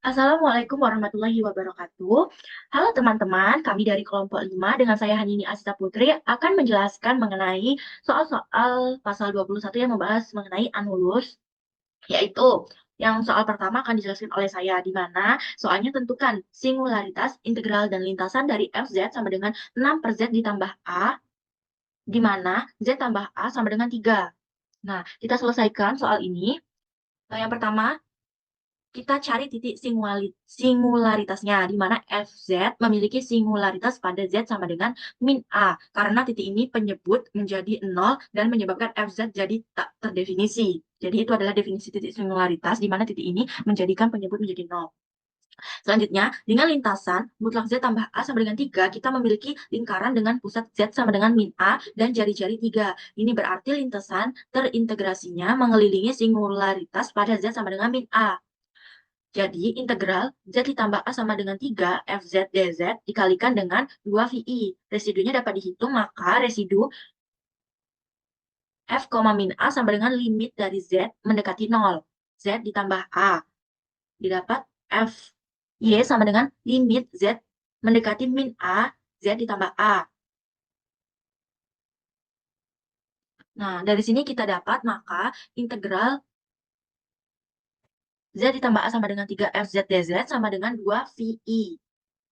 Assalamualaikum warahmatullahi wabarakatuh. Halo teman-teman, kami dari kelompok 5 dengan saya Hanini Asita Putri akan menjelaskan mengenai soal-soal pasal 21 yang membahas mengenai anulus, yaitu yang soal pertama akan dijelaskan oleh saya, di mana soalnya tentukan singularitas, integral, dan lintasan dari Fz sama dengan 6 per Z ditambah A, di mana Z tambah A sama dengan 3. Nah, kita selesaikan soal ini. Yang pertama, kita cari titik singularitasnya, di mana Fz memiliki singularitas pada Z sama dengan min A, karena titik ini penyebut menjadi 0 dan menyebabkan Fz jadi tak terdefinisi. Jadi itu adalah definisi titik singularitas, di mana titik ini menjadikan penyebut menjadi 0. Selanjutnya, dengan lintasan mutlak Z tambah A sama dengan 3, kita memiliki lingkaran dengan pusat Z sama dengan min A dan jari-jari 3. Ini berarti lintasan terintegrasinya mengelilingi singularitas pada Z sama dengan min A. Jadi, integral Z ditambah A sama dengan 3 Fz dz dikalikan dengan 2 VI. Residunya dapat dihitung, maka residu F, min A sama dengan limit dari Z mendekati 0. Z ditambah A. Didapat F Y sama dengan limit Z mendekati min A, Z ditambah A. Nah, dari sini kita dapat maka integral Z ditambah A sama dengan 3 Fz dz sama dengan 2 VI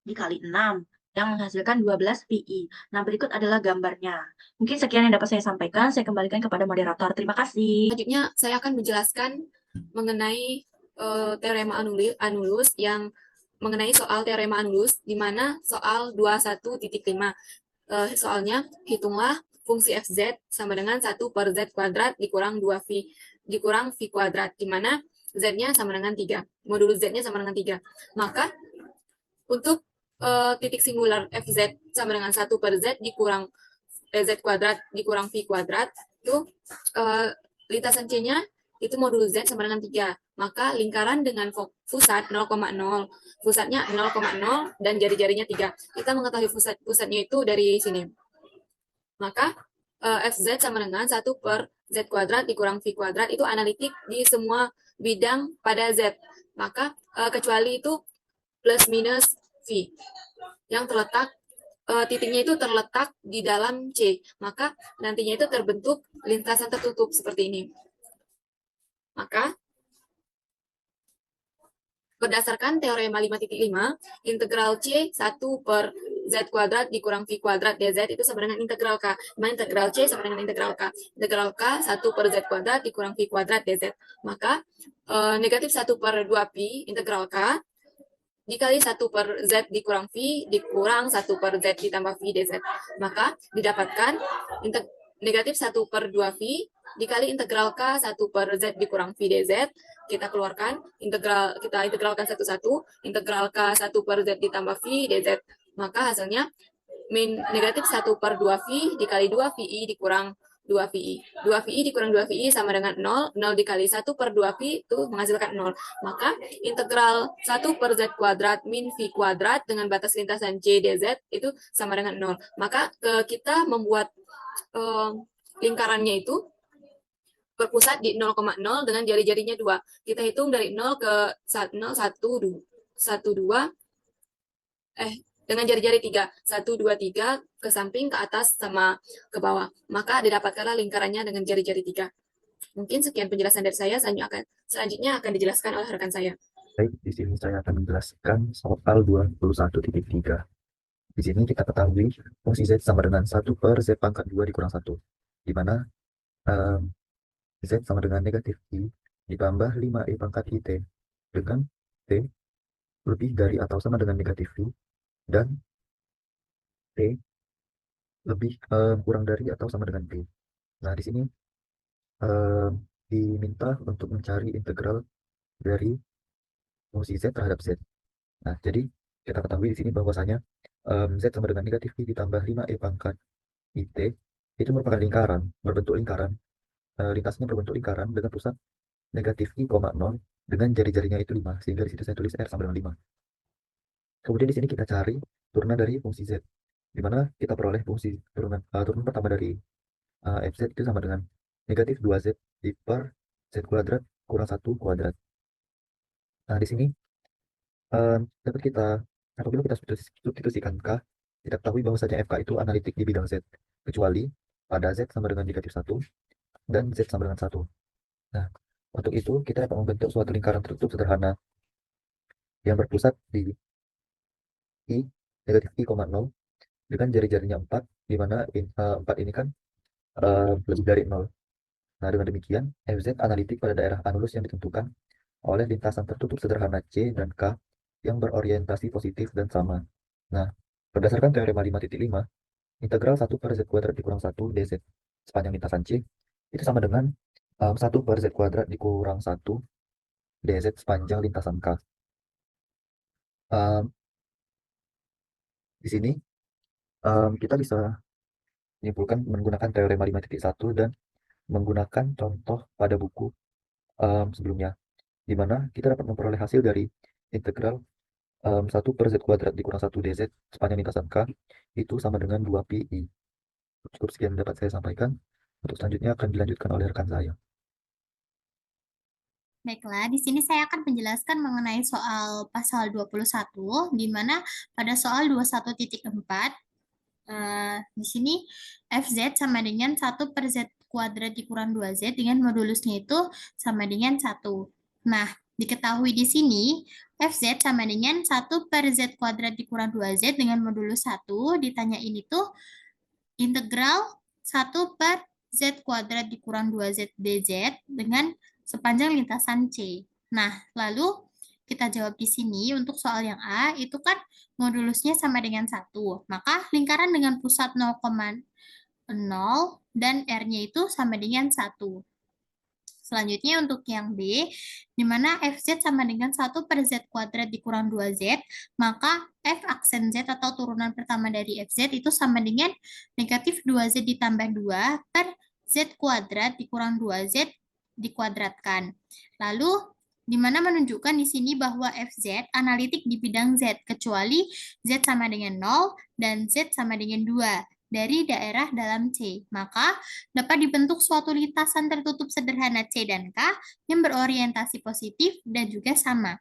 dikali 6 yang menghasilkan 12 PI. Nah, berikut adalah gambarnya. Mungkin sekian yang dapat saya sampaikan. Saya kembalikan kepada moderator. Terima kasih. Selanjutnya, saya akan menjelaskan mengenai teorema anulus yang mengenai soal teorema anulus, di mana soal 21.5. Soalnya, hitunglah fungsi fz sama dengan 1 per z kuadrat dikurang 2v dikurang v kuadrat, di mana z-nya sama dengan 3. Modulus z-nya sama dengan 3. Maka, untuk titik singular fz sama dengan 1 per z dikurang z kuadrat dikurang v kuadrat, itu lintasan C-nya itu modulus Z sama dengan 3. Maka lingkaran dengan pusat 0,0, pusatnya 0,0 dan jari-jarinya 3. Kita mengetahui pusatnya itu dari sini. Maka Fz sama dengan 1 per Z kuadrat dikurang V kuadrat itu analitik di semua bidang pada Z. Maka kecuali itu plus minus V yang terletak titiknya itu terletak di dalam C. Maka nantinya itu terbentuk lintasan tertutup seperti ini. Maka, berdasarkan teorema 5.5, integral C 1 per Z kuadrat dikurang V kuadrat dz itu sama dengan integral K. Dimana integral C sama dengan integral K. Integral K 1 per Z kuadrat dikurang V kuadrat dz. Maka, negatif 1 per 2pi integral K dikali 1 per Z dikurang V dikurang 1 per Z ditambah V dz. Maka, didapatkan negatif 1 per 2V dikali integral K 1 per Z dikurang V dz. Kita keluarkan, kita integralkan satu-satu, integral K 1 per Z ditambah V dz. Maka hasilnya negatif 1 per 2V dikali 2VI dikurang 2VI. 2VI dikurang 2VI sama dengan 0. 0 dikali 1 per 2V itu menghasilkan 0. Maka integral 1 per Z kuadrat min V kuadrat dengan batas lintasan C dz itu sama dengan 0. Maka kita membuat lingkarannya itu berpusat di 0,0 dengan jari-jarinya 2. Kita hitung dari 0 ke 0, 1, 2, dengan jari-jari 3. 1, 2, 3 ke samping, ke atas, sama ke bawah. Maka didapatkanlah lingkarannya dengan jari-jari 3. Mungkin sekian penjelasan dari saya, selanjutnya akan dijelaskan oleh rekan saya. Baik, di sini saya akan menjelaskan soal 21.3. Di sini kita ketahui fungsi Z sama dengan 1 per Z pangkat 2 dikurang 1. Di mana Z sama dengan negatif I ditambah 5I pangkat IT dengan T lebih dari atau sama dengan negatif I dan T lebih kurang dari atau sama dengan B. Nah, di sini diminta untuk mencari integral dari fungsi Z terhadap Z. Nah, jadi kita ketahui di sini bahwasanya Z sama dengan negatif I ditambah 5E pangkat IT itu merupakan lingkaran, berbentuk lingkaran. Lintasnya berbentuk lingkaran dengan pusat negatif I, 0 dengan jari-jarinya itu 5, sehingga di situ saya tulis R sama dengan 5. Kemudian di sini kita cari turunan dari fungsi Z, di mana kita peroleh fungsi turunan pertama dari Fz itu sama dengan negatif 2Z di per Z kuadrat kurang 1 kuadrat. Nah, di sini dapat kita apabila kita substitusikan K, kita ketahui bahwasanya FK itu analitik di bidang Z, kecuali pada Z sama dengan negatif 1 dan Z sama dengan 1. Nah, untuk itu kita dapat membentuk suatu lingkaran tertutup sederhana yang berpusat di I negatif I,0 dengan jari-jarinya 4, di mana 4 ini kan lebih dari 0. Nah, dengan demikian, FZ analitik pada daerah anulus yang ditentukan oleh lintasan tertutup sederhana C dan K yang berorientasi positif dan sama. Nah, berdasarkan teorema 5.5, integral 1 per Z kuadrat dikurang 1 dz sepanjang lintasan C itu sama dengan 1 per Z kuadrat dikurang 1 dz sepanjang lintasan K. Um, di sini kita bisa menyimpulkan menggunakan teorema 5.1 dan menggunakan contoh pada buku sebelumnya, di mana kita dapat memperoleh hasil dari integral 1 per Z kuadrat dikurang 1 dz sepanjang lintasan K itu sama dengan 2 pi I. Cukup sekian dapat saya sampaikan. Untuk selanjutnya akan dilanjutkan oleh rekan saya. Baiklah, di sini saya akan menjelaskan mengenai soal pasal 21, di mana pada soal 21.4, di sini FZ sama dengan 1 per Z kuadrat dikurang 2Z dengan modulusnya itu sama dengan 1. Nah, diketahui di sini FZ sama dengan 1 per Z kuadrat dikurang 2Z dengan modulus 1, ditanyain itu integral 1 per Z kuadrat dikurang 2Z dz dengan sepanjang lintasan C. Nah, lalu kita jawab di sini untuk soal yang A, itu kan modulusnya sama dengan 1. Maka lingkaran dengan pusat 0,0 dan R-nya itu sama dengan 1. Selanjutnya untuk yang B, di mana Fz sama dengan 1 per Z kuadrat dikurang 2Z, maka F aksen Z atau turunan pertama dari Fz itu sama dengan negatif 2Z ditambah 2 per Z kuadrat dikurang 2Z dikuadratkan. Lalu, di mana menunjukkan di sini bahwa Fz analitik di bidang Z, kecuali Z sama dengan 0 dan Z sama dengan 2 dari daerah dalam C. Maka dapat dibentuk suatu lintasan tertutup sederhana C dan K yang berorientasi positif dan juga sama.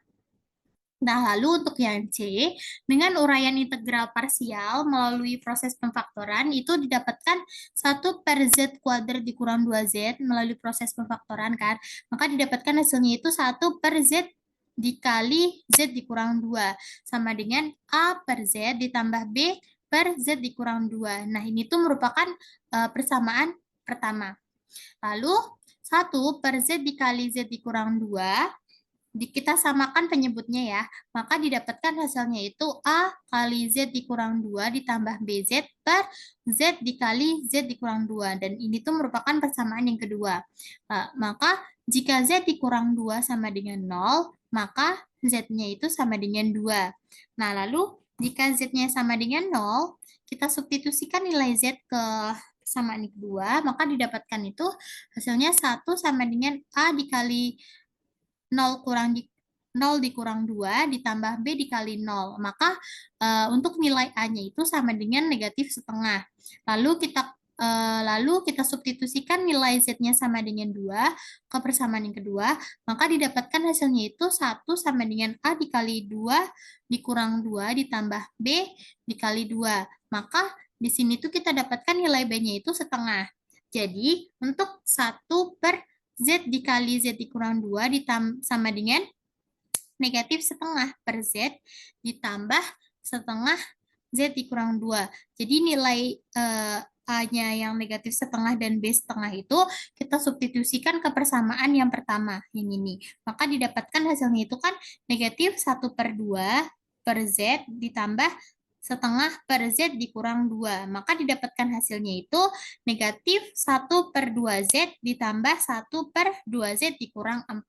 Nah, lalu untuk yang C, dengan uraian integral parsial melalui proses pemfaktoran, itu didapatkan 1 per Z kuadrat dikurang 2Z melalui proses pemfaktoran kan. Maka didapatkan hasilnya itu 1 per Z dikali Z dikurang 2, sama dengan A per Z ditambah B per Z dikurang 2. Nah, ini tuh merupakan persamaan pertama. Lalu, 1 per Z dikali Z dikurang 2, kita samakan penyebutnya ya, maka didapatkan hasilnya itu A kali Z dikurang 2 ditambah BZ per Z dikali Z dikurang 2. Dan ini tuh merupakan persamaan yang kedua. Maka jika Z dikurang 2 sama dengan 0, maka Z-nya itu sama dengan 2. Nah, lalu jika Z-nya sama dengan 0, kita substitusikan nilai Z ke persamaan yang kedua, maka didapatkan itu hasilnya 1 sama dengan A dikali 0 dikurang 2 ditambah B dikali 0. Maka untuk nilai A-nya itu sama dengan negatif setengah. Lalu kita substitusikan nilai Z-nya sama dengan 2 ke persamaan yang kedua, maka didapatkan hasilnya itu 1 sama dengan A dikali 2 dikurang 2 ditambah B dikali 2. Maka di sini tuh kita dapatkan nilai B-nya itu setengah. Jadi, untuk 1 per Z dikali Z dikurang 2 sama dengan negatif setengah per Z ditambah setengah Z dikurang 2. Jadi nilai A-nya yang negatif setengah dan B setengah itu kita substitusikan ke persamaan yang pertama, yang ini. Maka didapatkan hasilnya itu kan negatif 1 per 2 per Z ditambah setengah per Z dikurang 2. Maka didapatkan hasilnya itu negatif 1 per 2Z ditambah 1 per 2Z dikurang 4.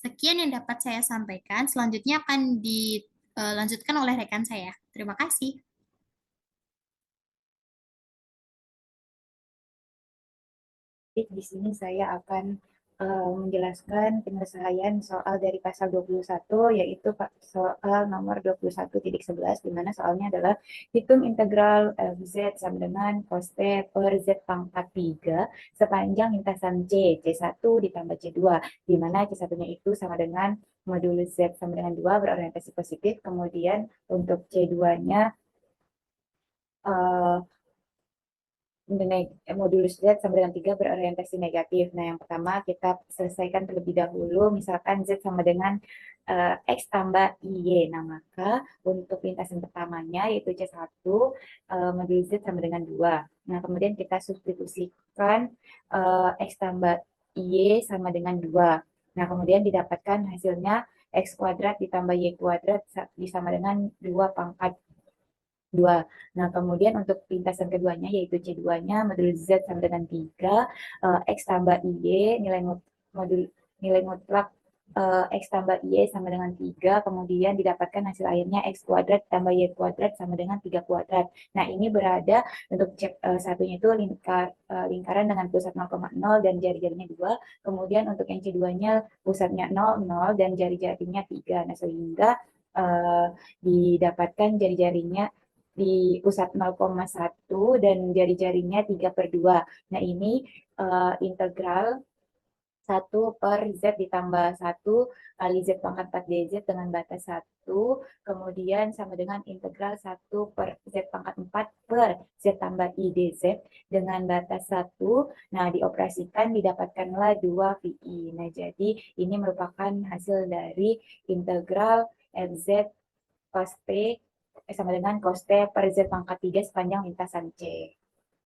Sekian yang dapat saya sampaikan. Selanjutnya akan dilanjutkan oleh rekan saya. Terima kasih. Di sini saya akan menjelaskan penyelesaian soal dari pasal 21, yaitu soal nomor 21.11, di mana soalnya adalah hitung integral Z sama dengan cos T per Z pangkat 3 sepanjang lintasan C1 ditambah C2, di mana C1-nya itu sama dengan modulus Z sama dengan 2 berorientasi positif, kemudian untuk C2-nya modulus Z sama dengan 3 berorientasi negatif. Nah, yang pertama kita selesaikan terlebih dahulu, misalkan Z sama dengan X tambah Y. Nah, maka untuk lintasan pertamanya yaitu C1, modulus Z sama dengan 2. Nah, kemudian kita substitusikan X tambah Y sama dengan 2. Nah, kemudian didapatkan hasilnya X kuadrat ditambah Y kuadrat sama dengan 2 pangkat 2. Nah, kemudian untuk lintasan keduanya yaitu C2-nya modulus Z sama dengan 3, X tambah Y, nilai mutlak X tambah Y sama dengan 3, kemudian didapatkan hasil akhirnya X kuadrat tambah Y kuadrat sama dengan 3 kuadrat. Nah, ini berada untuk satunya itu lingkaran dengan pusat 0,0 dan jari-jarinya 2, kemudian untuk yang C2-nya pusatnya 0, 0 dan jari-jarinya 3. Nah, sehingga didapatkan jari-jarinya di pusat 0,1 dan jari-jarinya 3/2. Nah, ini integral 1 per Z ditambah 1 kali Z pangkat 4 DZ dengan batas 1, kemudian sama dengan integral 1 per Z pangkat 4 per Z tambah I DZ dengan batas 1. Nah, dioperasikan didapatkanlah 2 VI. Nah, jadi ini merupakan hasil dari integral FZ cos T sama dengan cos T per Z pangkat 3 sepanjang lintasan C.